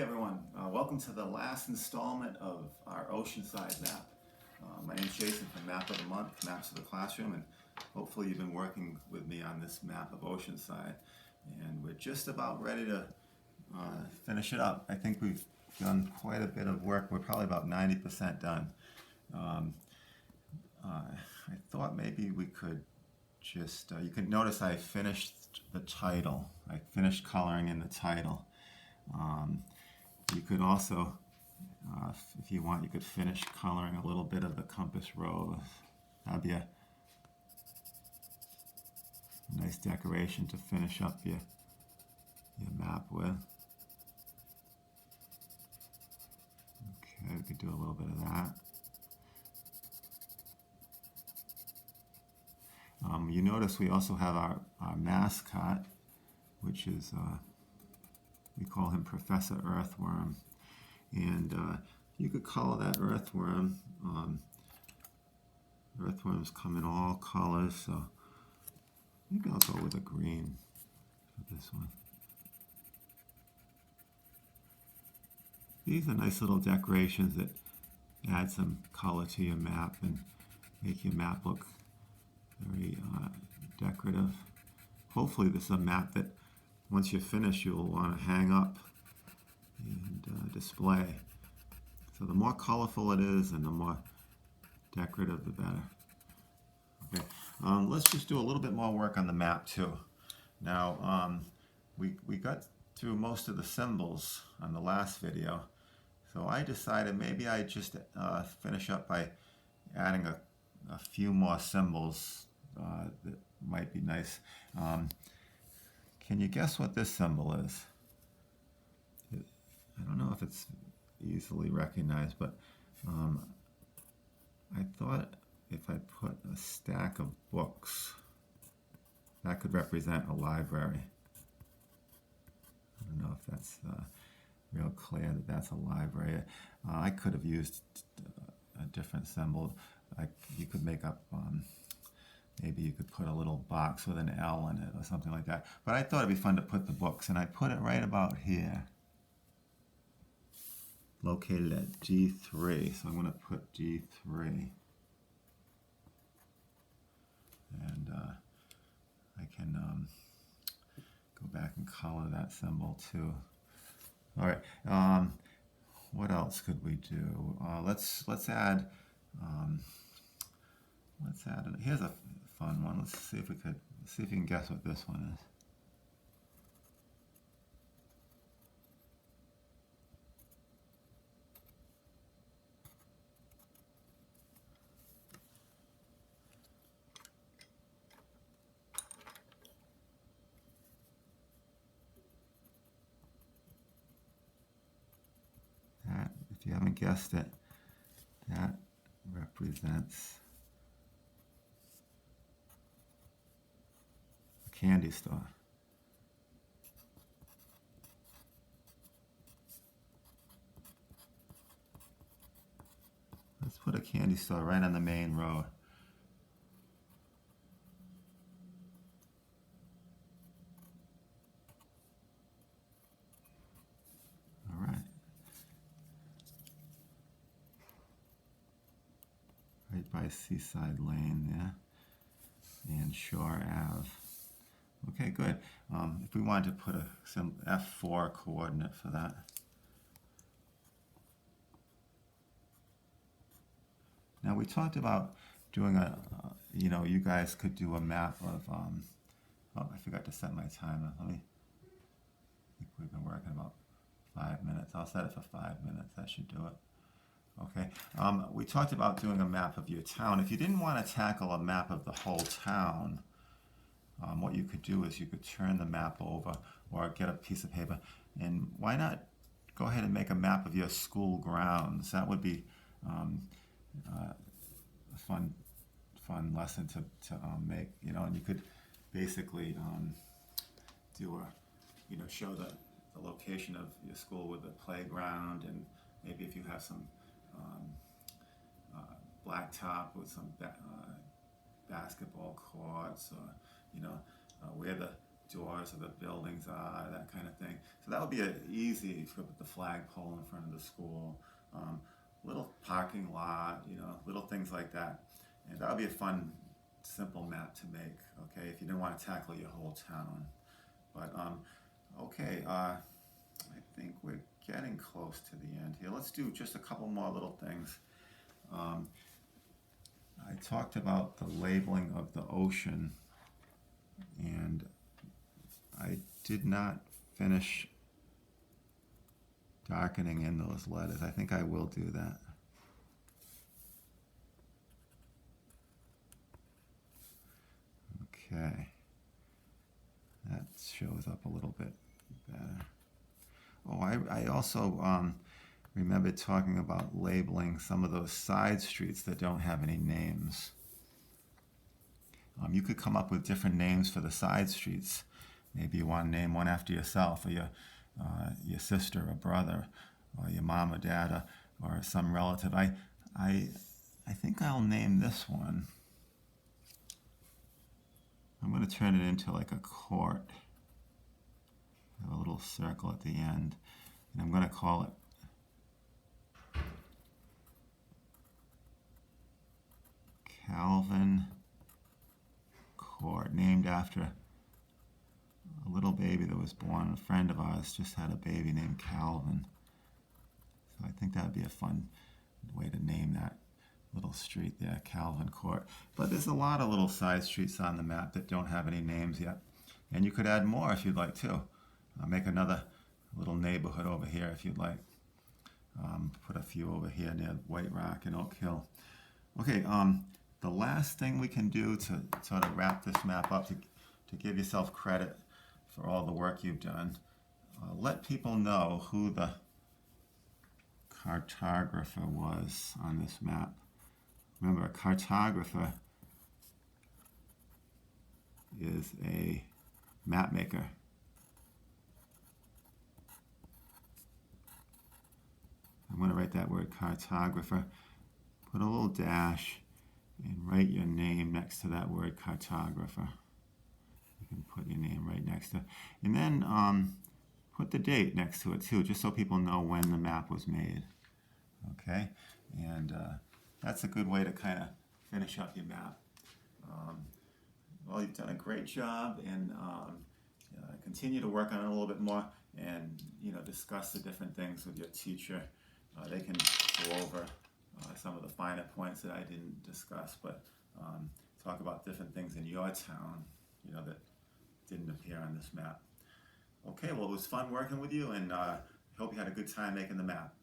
everyone, welcome to the last installment of our Oceanside map. My name is Jason from Map of the Month, Maps of the Classroom, and hopefully you've been working with me on this map of Oceanside. And we're just about ready to finish it up. I think we've done quite a bit of work. We're probably about 90% done. I thought maybe we could just, you can notice I finished the title. I finished coloring in the title. You could also, if you want, you could finish coloring a little bit of the compass rose. That'd be a nice decoration to finish up your map with. Okay, we could do a little bit of that. You notice we also have our mascot, which is, we call him Professor Earthworm. And you could color that earthworm. Earthworms come in all colors, so maybe I'll go with a green for this one. These are nice little decorations that add some color to your map and make your map look very decorative. Hopefully this is a map that once you finish you'll want to hang up and display. So the more colorful it is and the more decorative, the better. Okay, let's just do a little bit more work on the map too. Now we got through most of the symbols on the last video, so I decided maybe I'd just finish up by adding a few more symbols that might be nice. Can you guess what this symbol is? I don't know if it's easily recognized, but I thought if I put a stack of books, that could represent a library. I don't know if that's real clear that that's a library. I could have used a different symbol. You could make up, maybe you could put a little box with an L in it or something like that. But I thought it'd be fun to put the books, and I put it right about here, located at G3. So I'm going to put G3. And I can go back and color that symbol too. All right. What else could we do? Let's add. Here's a fun one. Let's see if we can guess what this one is. That, if you haven't guessed it, that represents a candy store. Let's put a candy store right on the main road. All right. Right by Seaside Lane there, and Shore Ave. Okay, good. If we wanted to put some F4 coordinate for that. Now we talked about doing you guys could do a map of, oh, I forgot to set my timer. I think we've been working about 5 minutes. I'll set it for 5 minutes. That should do it. Okay. We talked about doing a map of your town. If you didn't want to tackle a map of the whole town, what you could do is you could turn the map over or get a piece of paper, and why not go ahead and make a map of your school grounds? That would be a fun lesson to make, and you could basically do show the location of your school with the playground, and maybe if you have some blacktop with some basketball courts, or where the doors of the buildings are, that kind of thing. So that would be easy if you put the flagpole in front of the school, um, little parking lot, little things like that. And that would be a fun, simple map to make, okay, if you didn't want to tackle your whole town. But, okay, I think we're getting close to the end here. Let's do just a couple more little things. Um, I talked about the labeling of the ocean, and I did not finish darkening in those letters. I think I will do that. Okay. That shows up a little bit better. Oh, I also remember talking about labeling some of those side streets that don't have any names. You could come up with different names for the side streets. Maybe you want to name one after yourself, or your sister or brother, or your mom or dad, or some relative. I think I'll name this one. I'm going to turn it into like a court. Have a little circle at the end, and I'm going to call it Calvin Court, named after a little baby that was born. A friend of ours just had a baby named Calvin. So I think that would be a fun way to name that little street there, Calvin Court. But there's a lot of little side streets on the map that don't have any names yet. And you could add more if you'd like to. Make another little neighborhood over here if you'd like. Put a few over here near White Rock and Oak Hill. Okay, the last thing we can do to sort of wrap this map up, to give yourself credit for all the work you've done, let people know who the cartographer was on this map. Remember, a cartographer is a map maker. I'm going to write that word cartographer, put a little dash, and write your name next to that word cartographer. You can put your name right next to it. And then put the date next to it too, just so people know when the map was made. Okay? And that's a good way to kind of finish up your map. Well, you've done a great job, and continue to work on it a little bit more, and discuss the different things with your teacher. They can go over some of the finer points that I didn't discuss, but talk about different things in your town, that didn't appear on this map. Okay, well, it was fun working with you, and hope you had a good time making the map.